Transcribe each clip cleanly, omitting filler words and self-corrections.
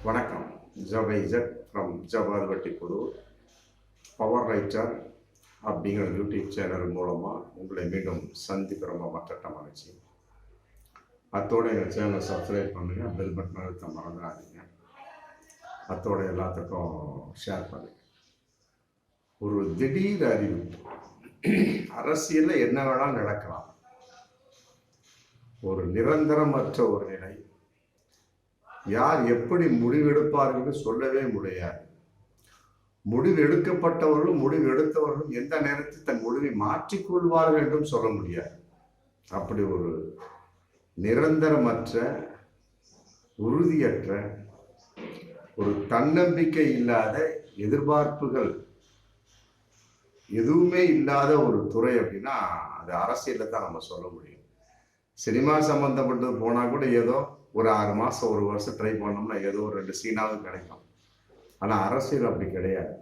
வணக்கம். ஜவைசட் from ஜவாதுவட்டி Pudur power writer அப்படிங்கிற YouTube channel மூலமாக உங்களை மீண்டும் சந்திக்கிற மற்ற மகிழ்ச்சி. அத்தோடு எங்கள் சேனலை சப்ஸ்கிரைப் பண்ணுங்கள், பெல் பட்டன் அழுத்த மறந்துடாதீங்க. அத்தோடு எல்லாத்துக்கும் ஷேர் பண்ணுங்கள். ஒரு திடீர் அறிவிப்பு, அரசியலில் என்ன வேணாலும் நடக்கலாம். ஒரு நிரந்தரமற்ற ஒரு நிலை, யார் எப்படி முடிவெடுப்பார்கள் சொல்லவே முடியாது. முடிவு எடுக்கப்பட்டவர்களும் முடிவு எடுத்தவர்களும் எந்த நேரத்தில் தன் முடிவை மாற்றிக்கொள்வார்கள் என்றும் சொல்ல முடியாது. அப்படி ஒரு நிரந்தரமற்ற, உறுதியற்ற, ஒரு தன்னம்பிக்கை இல்லாத, எதிர்பார்ப்புகள் எதுவுமே இல்லாத ஒரு துறை அப்படின்னா அது அரசியலில் தான் நம்ம சொல்ல முடியும். சினிமா சம்பந்தப்பட்டது போனால் கூட ஏதோ ஒரு 6 மாதம் 1 வருஷம் ட்ரை பண்ணோம்னா ஏதோ ஒரு 2 சீனாவது கிடைக்கும். ஆனால் அரசியல் அப்படி கிடையாது.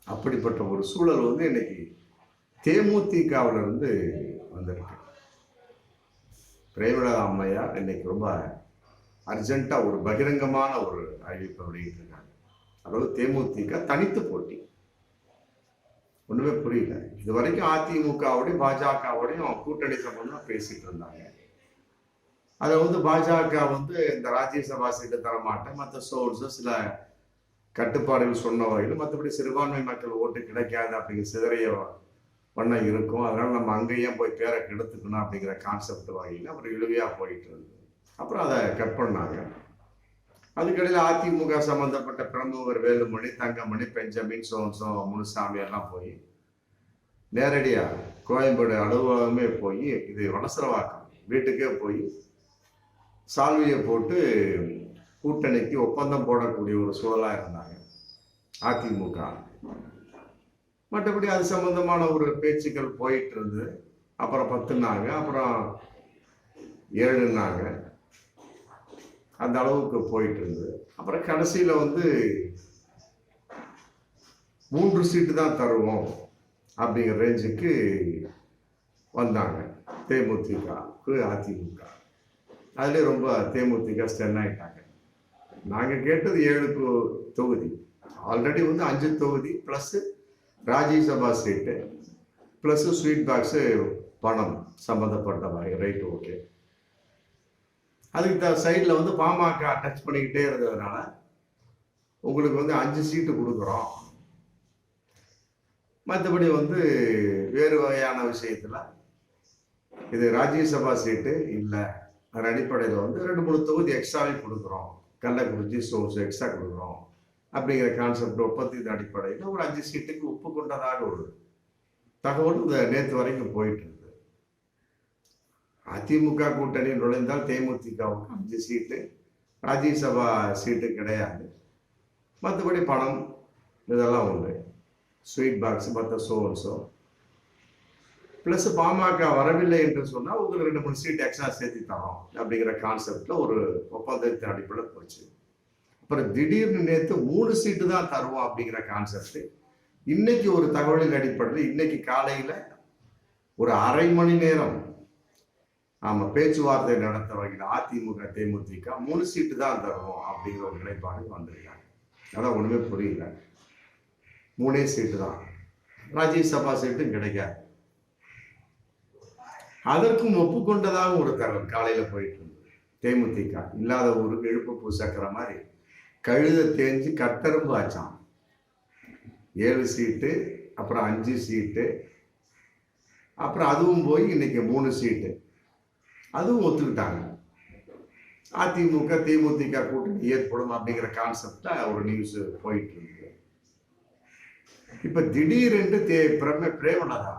அப்படிப்பட்ட ஒரு சூழல் இன்னைக்கு தேமுதிகவில் இருந்து வந்திருக்கு. பிரேமலதா அம்மையார் இன்னைக்கு ரொம்ப அர்ஜென்ட்டாக ஒரு பகிரங்கமான ஒரு அறிவிப்பை வெளியிட்டிருக்காங்க. அதாவது தேமுதிக தனித்து போட்டி. ஒன்றுமே புரியல. இது வரைக்கும் அதிமுகவோடையும் பாஜகவோடையும் கூட்டணி சம்பந்தம் பேசிட்டு இருந்தாங்க. அதை பாஜக இந்த ராஜ்யசபா சீட்டு தரமாட்டேன், மற்ற சோர்ஸஸ் சில கட்டுப்பாடுகள் சொன்ன வகையில், மற்றபடி சிறுபான்மை மக்கள் ஓட்டு கிடைக்காது அப்படிங்கிற சிதறைய வண்ணம் இருக்கும். அதனால நம்ம அங்கேயும் போய் பேரை கெடுத்துக்கணும் அப்படிங்கிற கான்செப்ட் வகையில் அப்புறம் இழுவையாக போயிட்டு இருந்தது. அப்புறம் அதை கட் பண்ணாங்க. அதுக்கடையில் அதிமுக சம்பந்தப்பட்ட பிரமுகர் வேலுமணி, தங்கமணி, பெஞ்சமின், சோன்சோ, முனுசாமி எல்லாம் போய் நேரடியாக கோயம்பேடு அலுவலகமே போய் இது வளசரவாக்கம் வீட்டுக்கே போய் சால்வியை போட்டு கூட்டணிக்கு ஒப்பந்தம் போடக்கூடிய ஒரு சூழலாக இருந்தாங்க அதிமுக. மற்றபடி அது சம்பந்தமான ஒரு பேச்சுக்கள் போயிட்டு இருந்து அப்புறம் 10நாங்க, அப்புறம் 7நாங்க, அந்த அளவுக்கு போயிட்டு இருந்தது. அப்புறம் கடைசியில் 3 சீட்டு தான் தருவோம் அப்படிங்கிற ரேஞ்சுக்கு வந்தாங்க தேமுதிகவுக்கு அதிமுக. அதுலேயே ரொம்ப தேமுதிக ஸ்டென் ஆகிட்டாங்க. நாங்கள் கேட்டது 7 தொகுதி, ஆல்ரெடி 5 தொகுதி ப்ளஸ் ராஜ்யசபா சீட்டு ப்ளஸ் ஸ்வீட் பாக்ஸு பணம் சம்மந்தப்பட்ட மாதிரி. Right, okay. அதுக்கு சைடில் பாமக டச் பண்ணிக்கிட்டே இருந்ததுனால உங்களுக்கு 5 சீட்டு கொடுக்குறோம், மற்றபடி வேறு வகையான விஷயத்தில் இது ராஜ்யசபா சீட்டு இல்லை, அதன் அடிப்படையில் 2-3 தொகுதி எக்ஸ்ட்ராவே கொடுக்குறோம், கள்ளக்குறிச்சி சோர்ஸ் எக்ஸ்ட்ரா கொடுக்குறோம் அப்படிங்கிற கான்செப்ட் ஒப்பந்தத்தின் அடிப்படையில் ஒரு 5 சீட்டுக்கு ஒப்புக்கொண்டதாக ஒரு தகவல் நேற்று வரைக்கும் போயிட்டு இருக்கு. அதிமுக கூட்டணி நுழைந்தால் தேமுதிகவுக்கு 5 சீட்டு, ராஜ்யசபா சீட்டு கிடையாது, மற்றபடி பணம் இதெல்லாம் உண்டு, ஸ்வீட் பாக்ஸ் மற்ற சோர்ஸோ ப்ளஸ் பாமக வரவில்லை என்று சொன்னால் உங்களுக்கு 2-3 சீட் எக்ஸ்ட்ரா சேர்த்து தரோம் அப்படிங்கிற கான்செப்டில் ஒரு ஒப்பந்தத்தின் அடிப்படையில் போச்சு. அப்புறம் திடீர்னு நேற்று 3 சீட்டு தான் தருவோம் அப்படிங்கிற கான்செப்ட் இன்னைக்கு ஒரு தகவலின் அடிப்படையில் இன்னைக்கு காலையில் ஒரு அரை மணி நேரம் பேச்சுவார்த்தை நடத்த வகையில் அதிமுக தேமுதிக 3 சீட்டு தான் தருவோம் அப்படிங்கிற ஒரு நிலைப்பாடு வந்திருக்காங்க. அதான் ஒன்றுமே புரியல. 3 சீட்டு தான், ராஜ்யசபா சீட்டும் கிடைக்காது. அதற்கும் ஒப்புக்கொண்டதாக ஒரு தகவல் காலையில் போயிட்டு இருந்தது. தேமுதிக இல்லாத ஊருக்கு எழுப்பு பூசக்கிற மாதிரி கழுத தேஞ்சு கட்டெரும்பு ஆச்சான். 7 சீட்டு, அப்புறம் 5 சீட்டு, அப்புறம் அதுவும் போய் இன்னைக்கு 3 சீட்டு, அதுவும் ஒத்துக்கிட்டாங்க. அதிமுக தேமுதிக கூட்டணி ஏற்படும் அப்படிங்கிற கான்செப்ட்ல ஒரு நியூஸ் போயிட்டு இருக்கு. இப்ப திடீரென்று பிரேமலதா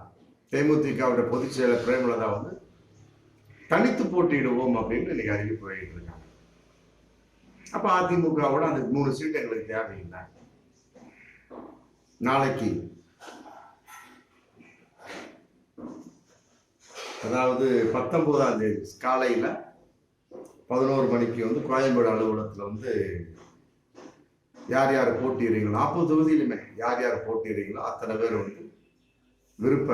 தேமுதிகவுடைய பொதுச் செயலர் பிரேமலதா தனித்து போட்டியிடுவோம் அப்படின்னு இன்னைக்கு அறிவிப்பு வெளியிட்டு இருக்காங்க. அப்ப அதிமுகவோட அந்த 3 சீட்டு எங்களுக்கு தேவையில்லை. நாளைக்கு அதாவது 19ஆம் தேதி காலையில 11 மணிக்கு கோயம்பேடு அலுவலகத்தில் யார் யார் போட்டிடுறீங்களோ 40 தொகுதியிலுமே யார் யார் போட்டிடுறீங்களோ அத்தனை பேர் விருப்ப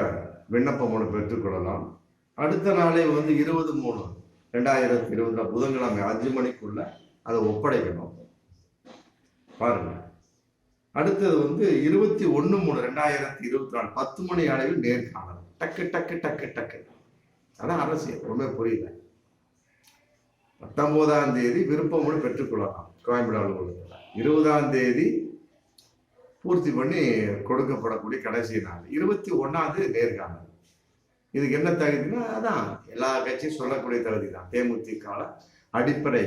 விண்ணப்ப மனு பெற்றுக்கொள்ளலாம். அடுத்த நாளே 20/3/2020 புதன்கிழமை 5 மணிக்குள்ள அதை ஒப்படைக்கணும். பாருங்க, அடுத்தது வந்து 21/3/2024 10 மணி அளவில் நேர்காணல். டக்கு டக்கு டக்கு டக்கு. அதான் அரசியல். ரொம்ப புரியல. 19ஆம் தேதி விருப்பமனு பெற்றுக்கொள்ளலாம் கோயம்பேடு அலுவலகத்தில். 20ஆம் தேதி பூர்த்தி பண்ணி கொடுக்கப்படக்கூடிய கடைசி நாள். 21ஆம் தேதி நேர்காணல். இதுக்கு என்ன தகுதினா, அதான் எல்லா கட்சியும் சொல்லக்கூடிய தகுதி தான். தேமுதிக அடிப்படை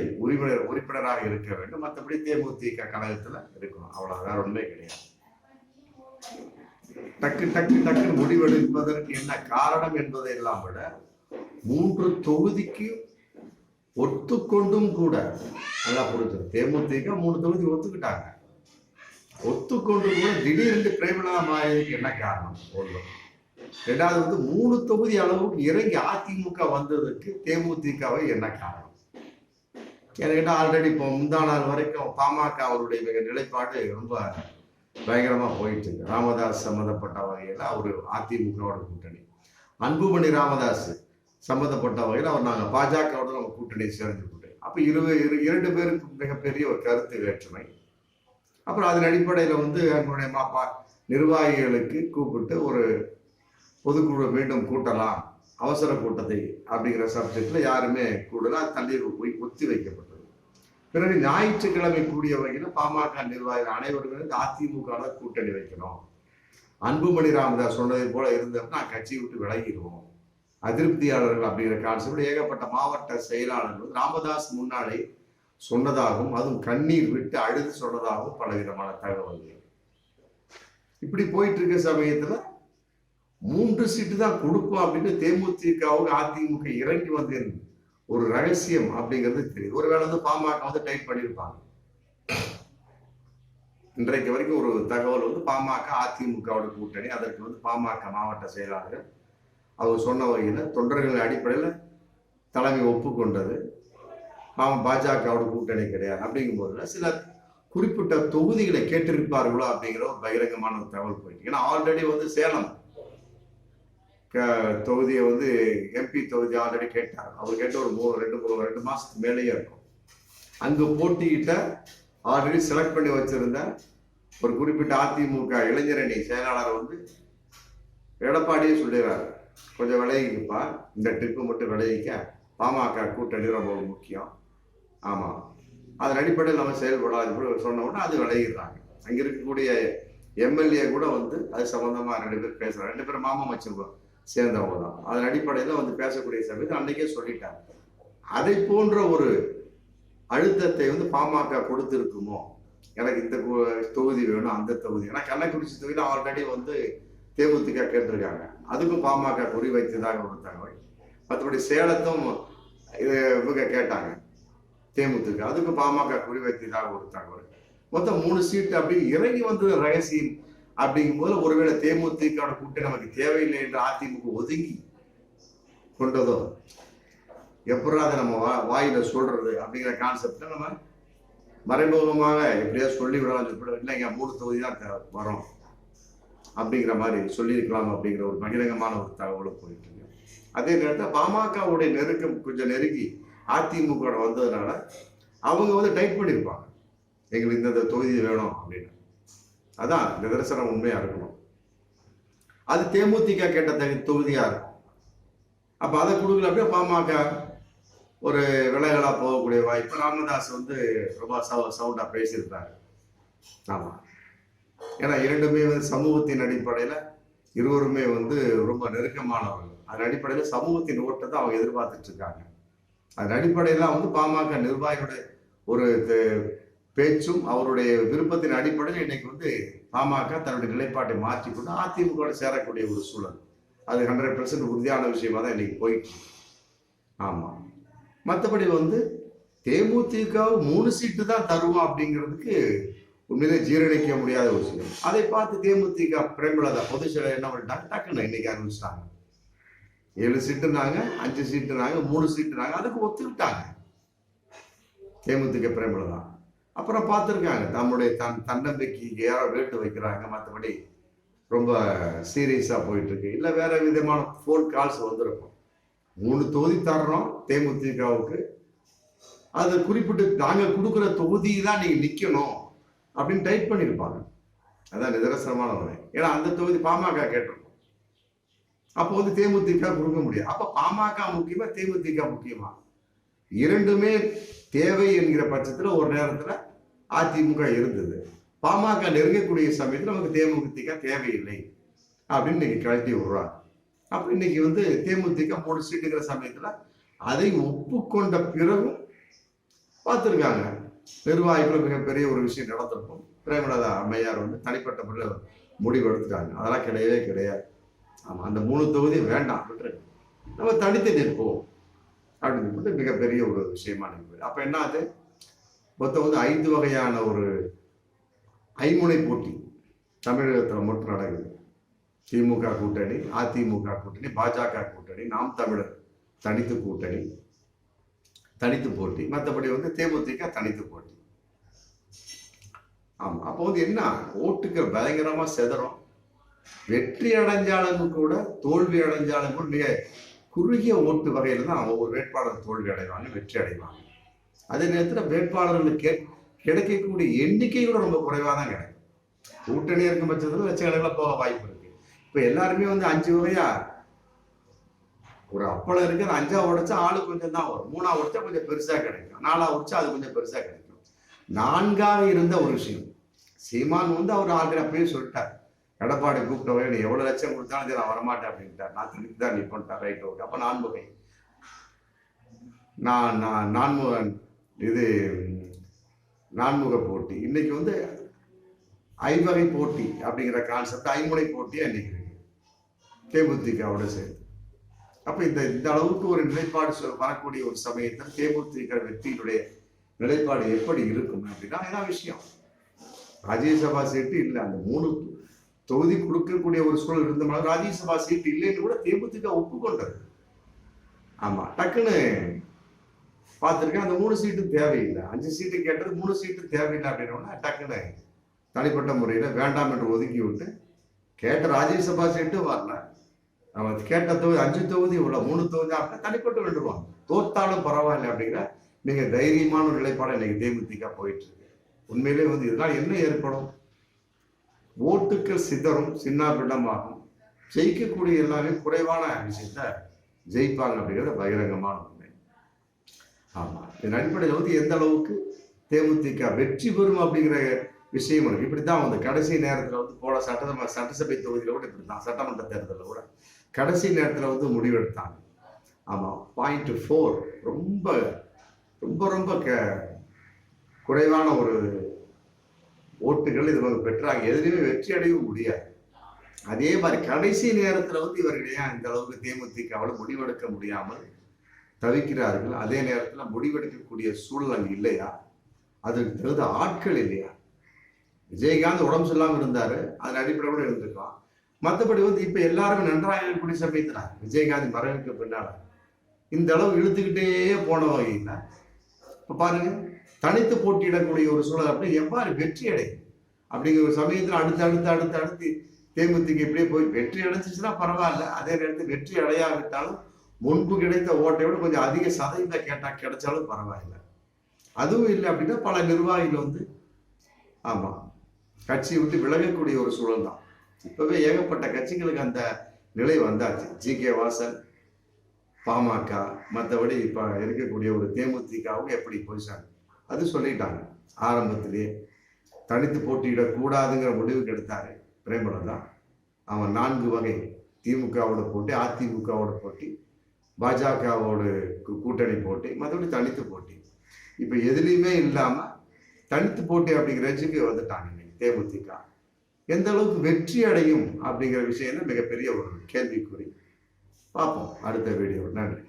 உறுப்பினராக இருக்க வேண்டும். மற்றபடி தேமுதிக கழகத்துல இருக்கணும். அவ்வளவு, வேற ஒண்ணுமே கிடையாது. டக்கு டக்கு டக்கு முடிவெடுப்பதற்கு என்ன காரணம் என்பதை எல்லாம் விட 3 தொகுதிக்கு ஒத்துக்கொண்டும் கூட நல்லா புரிஞ்சது. தேமுதிக 3 தொகுதி ஒத்துக்கிட்டாங்க. ஒத்துக்கொண்டு கூட திடீரென்று பிரேமலதா மாறியதுக்கு என்ன காரணம்? ஒன்று. ரெண்டாவது வந்து 3 தொகுதி அளவுக்கு இறங்கி அதிமுக வந்ததுக்கு தேமுதிகவை என்ன காரணம்? என்கிட்ட ஆல்ரெடி இப்போ முந்தா நாள் வரைக்கும் பாமக அவருடைய மிக நிலைப்பாடு ரொம்ப பயங்கரமா போயிட்டு இருக்கு. ராமதாஸ் சம்மந்தப்பட்ட வகையில் அவர் அதிமுகவோட கூட்டணி, அன்புமணி ராமதாஸ் சம்மந்தப்பட்ட வகையில் அவர் நாங்கள் பாஜகவோட நம்ம கூட்டணி சேர்ந்து கூட்டணி. அப்போ 2 பேருக்கு மிகப்பெரிய ஒரு கருத்து வேற்றுமை. அப்புறம் அதன் அடிப்படையில் வந்து எங்களுடைய நிர்வாகிகளுக்கு கூப்பிட்டு ஒரு பொதுக்குழு மீண்டும் கூட்டலாம், அவசர கூட்டத்தை அப்படிங்கிற சப்ஜெக்ட்ல யாருமே கூடல, தள்ளி ஒத்தி வைக்கப்பட்டது. பிறகு ஞாயிற்றுக்கிழமை கூடிய வகையில் பாமக நிர்வாகிகள் அனைவருமே அதிமுக கூட்டணி வைக்கணும். அன்புமணி ராமதாஸ் சொன்னதை போல இருந்தோம்னா கட்சியை விட்டு விலகிடுவோம், அதிருப்தியாளர்கள் அப்படிங்கிற கான்செப்ட் ஏகப்பட்ட மாவட்ட செயலாளர்கள் ராமதாஸ் முன்னாலே சொன்னதாகவும், அதுவும் கண்ணீர் விட்டு அழுது சொன்னதாகவும் பலவிதமான தகவல்கள். இப்படி போயிட்டு இருக்க சமயத்துல 3 சீட்டு தான் கொடுப்போம் அப்படின்னு தேமுதிகவுக்கு அதிமுக இறங்கி வந்து ஒரு ரகசியம் அப்படிங்கிறது தெரியுது. ஒருவேளை வந்து பாமக வந்து டைப் பண்ணியிருப்பாங்க. இன்றைக்கு வரைக்கும் ஒரு தகவல் வந்து பாமக அதிமுகவோட கூட்டணி, அதற்கு வந்து பாமக மாவட்ட செயலாளர்கள் அவர் சொன்ன வகையில் தொண்டர்களின் அடிப்படையில் தலைமை ஒப்புக்கொண்டது. பாஜகவோட கூட்டணி கிடையாது அப்படிங்கும்போது சில குறிப்பிட்ட தொகுதிகளை கேட்டிருப்பார்களோ அப்படிங்கிற ஒரு பகிரங்கமான ஒரு தகவல் போயிட்டு. ஏன்னா ஆல்ரெடி வந்து சேலம் தொகுதியை வந்து எம்பி தொகுதி ஆல்ரெடி கேட்டார். அவர் கேட்ட ஒரு 2 மாசத்துக்கு மேலேயே இருக்கும். அங்கு போட்டியிட்ட ஆல்ரெடி செலக்ட் பண்ணி வச்சிருந்த ஒரு குறிப்பிட்ட அதிமுக இளைஞரணி செயலாளர் வந்து எடப்பாடியே சொல்லிடுறாரு, கொஞ்சம் விளைவிக்குப்பா, இந்த ட்ரிப்பு மட்டும் விளைவிக்க, பாமக கூட்டணி ரொம்ப முக்கியம். ஆமா, அதன் அடிப்படையில் நம்ம செயல்படாது சொன்ன உடனே அது விளையிடுறாங்க. அங்க இருக்கக்கூடிய எம்எல்ஏ கூட வந்து அது சம்பந்தமா 2 பேர் பேசுறாங்க. 2 பேரும் மாமா மச்சம் சேர்ந்தவங்க தான். அதன் அடிப்படையில் வந்து பேசக்கூடிய சமயத்தில் அன்னைக்கே சொல்லிட்டாங்க. அதை போன்ற ஒரு அழுத்தத்தை வந்து பாமக கொடுத்திருக்குமோ, எனக்கு இந்த தொகுதி வேணும், அந்த தொகுதி. ஏன்னா கள்ளக்குறிச்சி தொகுதியில் ஆல்ரெடி வந்து தேமுதிக கேட்டிருக்காங்க, அதுக்கும் பாமக குறி வைத்ததாக ஒரு தகவல். மற்றபடி சேலத்தும் இவங்க கேட்டாங்க தேமுதிக, அதுக்கு பாமக குறி வைத்ததாக ஒரு தகவல். மொத்தம் 3 சீட்டு அப்படி இறங்கி வந்தது ரகசியம். அப்படிங்கும் போது ஒருவேளை தேமுதிக கூட்டணி நமக்கு தேவையில்லை என்று அதிமுக ஒதுங்கி கொண்டதோ, எப்படா அதை நம்ம வாயில சொல்றது அப்படிங்கிற கான்செப்ட்ல நம்ம மறைமுகமாக எப்படியா சொல்லி விடலாம். இல்லைங்க 3 தொகுதி தான் வரும் அப்படிங்கிற மாதிரி சொல்லியிருக்கலாம் அப்படிங்கிற ஒரு பகிரங்கமான ஒரு தகவலும் போயிட்டு இருக்கு. அதே நேரத்தில் பாமகவுடைய நெருக்கம் கொஞ்சம் நெருங்கி அதிமுக வந்ததுனால அவங்க வந்து டைப் பண்ணியிருப்பாங்க, எங்களுக்கு இந்த தொகுதி வேணும் அப்படின்னு. அதான் நிதர்சனம் உண்மையா இருக்கணும். அது தேமுதிக கேட்ட தொகுதியா இருக்கும். அப்ப அதை கொடுக்கல அப்படியே பாமக ஒரு விலகலா போகக்கூடிய வாய்ப்பு. ராமதாஸ் வந்து ரொம்ப சவுண்டா பேசியிருப்பாரு. ஆமா, ஏன்னா 2மே வந்து சமூகத்தின் அடிப்படையில இருவருமே வந்து ரொம்ப நெருக்கமானவர்கள். அதன் அடிப்படையில் சமூகத்தின் ஓட்டத்தை அவங்க எதிர்பார்த்துட்டு இருக்காங்க. அதன் அடிப்படையில வந்து பாமக நிர்வாகிகளுடைய ஒரு பேச்சும் அவருடைய விருப்பத்தின் அடிப்படையில் இன்னைக்கு வந்து பாமக தன்னுடைய நிலைப்பாட்டை மாற்றிக்கொண்டு அதிமுக சேரக்கூடிய ஒரு சூழல். அது 100% உறுதியான விஷயமா தான் இன்னைக்கு போயிட்டு. ஆமா, மற்றபடி வந்து தேமுதிக 3 சீட்டு தான் தருவோம் அப்படிங்கிறதுக்கு உண்மையிலே ஜீரணிக்க முடியாத ஒரு விஷயம். அதை பார்த்து தேமுதிக பிரேமலதா பொதுச் செயலர் என்ன பண்ணிட்டாங்க, டக்குன்னு இன்னைக்கு அறிவிச்சிட்டாங்க. 7 சீட்டுனாங்க, 5 சீட்டுனாங்க, 3 சீட்டுனாங்க, அதுக்கு ஒத்துக்கிட்டாங்க தேமுதிக பிரேமலதா. அப்புறம் பார்த்துருக்காங்க நம்முடைய தன்னம்பிக்கை யாரோ வேட்டு வைக்கிறாங்க, மற்றபடி ரொம்ப சீரியஸாக போயிட்டு இருக்கு. இல்லை வேற விதமான ஃபோன் கால்ஸ் வந்திருக்கும். 3 தொகுதி தர்றோம் தேமுதிகவுக்கு, அது குறிப்பிட்டு நாங்கள் கொடுக்குற தொகுதி தான் நீங்கள் நிற்கணும் அப்படின்னு டைப் பண்ணியிருப்பாங்க. அதான் நிதர்சனமான உண்மை. ஏன்னா அந்த தொகுதி பாமக கேட்டிருக்கோம். அப்போ வந்து தேமுதிக கொடுக்க முடியாது. அப்போ பாமக முக்கியமா தேமுதிக முக்கியமா? இரண்டுமே தேவை என்கிற பட்சத்தில் ஒரு நேரத்தில் அதிமுக இருந்தது. பாமக நெருங்கக்கூடிய சமயத்தில் நமக்கு தேமுதிக தேவையில்லை அப்படின்னு இன்னைக்கு கழட்டி விடுறாங்க. அப்போ இன்னைக்கு வந்து தேமுதிக 3 சீட்டுங்கிற சமயத்தில் அதை ஒப்புக்கொண்ட பிறகும் பார்த்துருக்காங்க. நிர்வாகிகளும் மிகப்பெரிய ஒரு விஷயம் நடந்திருக்கும். பிரேமலதா அம்மையார் வந்து தனிப்பட்ட முறையில் முடிவு எடுத்துட்டாங்க. அதெல்லாம் கிடையவே கிடையாது. ஆமாம், அந்த 3 தொகுதி வேண்டாம், விட்டுருக்கு, நம்ம தனித்து நிற்போம் அப்படின்னு சொல்லிட்டு மிகப்பெரிய ஒரு விஷயமா நிற்பது. அப்போ என்ன ஆகுது, மொத்தம் வந்து 5 வகையான ஒரு ஐமுனை போட்டி தமிழகத்தில் மட்டும் நடக்குது. திமுக கூட்டணி, அதிமுக கூட்டணி, பாஜக கூட்டணி, நாம் தமிழர் தனித்து கூட்டணி, தனித்து போட்டி, மற்றபடி வந்து தேமுதிக தனித்து போட்டி. ஆமாம், அப்போ வந்து என்ன, ஓட்டுகள் பயங்கரமா செதறும். வெற்றி அடைஞ்சாலும் கூட தோல்வி அடைஞ்சாலும் கூட மிக குறுகிய ஓட்டு வகையில் தான் ஒவ்வொரு வேட்பாளர் தோல்வி அடைவாங்க, வெற்றி அடைவாங்க. அதே நேரத்தில் வேட்பாளர்களுக்கு கிடைக்கக்கூடிய எண்ணிக்கை கூட ரொம்ப குறைவாக தான் கிடைக்கும். கூட்டணி இருக்கும் பட்சத்தில் லட்சக்கணக்கில் போக வாய்ப்பு இருக்கு. இப்போ எல்லாருமே வந்து 5 வகையா ஒரு அப்பளம் இருக்கு, அது 5ஆ உடைச்சா ஆளு கொஞ்சம் தான் வரும், 3ஆ உடைச்சா கொஞ்சம் பெருசா கிடைக்கும், 4ஆ உடைச்சா அது கொஞ்சம் பெருசா கிடைக்கும். 4ஆக இருந்த ஒரு விஷயம் சீமான் வந்து அவர் ஆல்ரெடி அப்பயே சொல்லிட்டார், எடப்பாடி கூப்பிட்டவங்க நீ எவ்வளவு லட்சம் கொடுத்தாலும் நான் வரமாட்டேன் அப்படின்ட்டார், நான் திருப்பி தான் நிற்பேன்ட்டார். Right, okay. அப்ப 4 வகை இது 4முக போட்டி. இன்னைக்கு வந்து 5 வகை போட்டி அப்படிங்கிற கான்செப்ட் ஐமுனை போட்டியா இன்னைக்கு இருக்கு தேமுதிகவோட சேர்த்து. அப்ப இந்த அளவுக்கு ஒரு நிலைப்பாடு வரக்கூடிய ஒரு சமயத்தில் தேமுதிக வெற்றியினுடைய நிலைப்பாடு எப்படி இருக்கும் அப்படின்னா, என்ன விஷயம், ராஜ்யசபா சீட்டு இல்லை, அந்த 3 தொகுதி கொடுக்கக்கூடிய ஒரு சூழல் இருந்தனால ராஜ்யசபா சீட்டு இல்லைன்னு கூட தேமுதிக ஒப்புக்கொண்டது. ஆமா, டக்குன்னு பார்த்துருக்கேன், அந்த 3 சீட்டு தேவையில்லை, 5 சீட்டு கேட்டது 3 சீட்டு தேவையில்லை அப்படின்னா டக்குன்னு தனிப்பட்ட முறையில் வேண்டாம் என்று ஒதுக்கி விட்டு கேட்ட ராஜ்யசபா சீட்டு வரல, நம்ம கேட்ட தொகுதி 5 தொகுதி உள்ள 3 தொகுதி அப்படின்னா தனிப்பட்டு விட்டுருவாங்க, தோத்தாலும் பரவாயில்லை அப்படிங்கிற மிக தைரியமான ஒரு நிலைப்பாடு இன்னைக்கு தேமுதிக போயிட்டு இருக்கு. உண்மையிலே வந்து இதனால் என்ன ஏற்படும், ஓட்டுக்கள் சிதறும், சின்னாபின்னமாகும், ஜெயிக்கக்கூடிய எல்லாமே குறைவான விஷயத்த ஜெயிப்பாங்க அப்படிங்கிறத பகிரங்கமான உண்மை. ஆமா, இதன் அடிப்படையில் வந்து எந்த அளவுக்கு தேமுதிக வெற்றி பெறும் அப்படிங்கிற விஷயம் இருக்கு. இப்படித்தான் வந்து கடைசி நேரத்தில் வந்து போன சட்டசபை தொகுதியில் கூட இப்படித்தான், சட்டமன்ற தேர்தலில் கூட கடைசி நேரத்தில் வந்து முடிவெடுத்தாங்க. ஆமா, 0.4 ரொம்ப ரொம்ப ரொம்ப குறைவான ஒரு ஓட்டுகள் இது பெற்றாங்க, எதுலையுமே வெற்றி அடையவும் முடியாது. அதே மாதிரி கடைசி நேரத்தில் வந்து இவர்கள் ஏன் இந்த அளவுக்கு தேமுதிகவால் முடிவெடுக்க முடியாமல் தவிக்கிறார்கள், அதே நேரத்தில் முடிவெடுக்கக்கூடிய சூழல் அங்கே இல்லையா, அதுக்கு தகுந்த ஆட்கள் இல்லையா? விஜயகாந்த் உடம்பு சொல்லாமல் இருந்தாரு, அதன் அடிப்படையில் கூட இருந்திருக்கலாம். மற்றபடி வந்து இப்ப எல்லாருமே நன்றாக இருக்கக்கூடிய சமயத்துல விஜயகாந்த் மறைவுக்கு பின்னால இந்த அளவு இழுத்துக்கிட்டே போன வகையில் இப்ப பாருங்க, தனித்து போட்டியிடக்கூடிய ஒரு சூழல் அப்படி எவ்வாறு வெற்றி அடையும் அப்படிங்கிற ஒரு சமயத்தில் அடுத்து தேமுதிக இப்படியே போய் வெற்றி அடைஞ்சிச்சுன்னா பரவாயில்ல, அதே நேரத்தில் வெற்றி அடையாவிட்டாலும் முன்பு கிடைத்த ஓட்டை விட கொஞ்சம் அதிக சதவீதம் கிடைச்சாலும் பரவாயில்லை. அதுவும் இல்லை அப்படின்னா பல நிர்வாகிகள் வந்து ஆமா கட்சியை விட்டு விலகக்கூடிய ஒரு சூழல் தான். இப்பவே ஏகப்பட்ட கட்சிகளுக்கு அந்த நிலை வந்தாச்சு. ஜி.கே. வாசன், பாமக, மற்றபடி இப்ப இருக்கக்கூடிய ஒரு தேமுதிகவும் எப்படி பொசிஷன் அது சொல்லிட்டாங்க. ஆரம்பத்திலேயே தனித்து போட்டியிடக்கூடாதுங்கிற முடிவுக்கு எடுத்தாரு பிரேமலதா. அவன் 4 வகை, திமுகவோட போட்டி, அதிமுகவோட போட்டி, பாஜகவோட கூட்டணி போட்டி, மற்றபடி தனித்து போட்டி. இப்ப எதுலையுமே இல்லாம தனித்து போட்டி அப்படிங்கிற ரேஞ்சுக்கு வந்துட்டாங்க தேமுதிக. எந்த அளவுக்கு வெற்றி அடையும் அப்படிங்கிற விஷயம் மிகப்பெரிய ஒரு கேள்விக்குறி. பார்ப்போம் அடுத்த வீடியோ. நன்றி.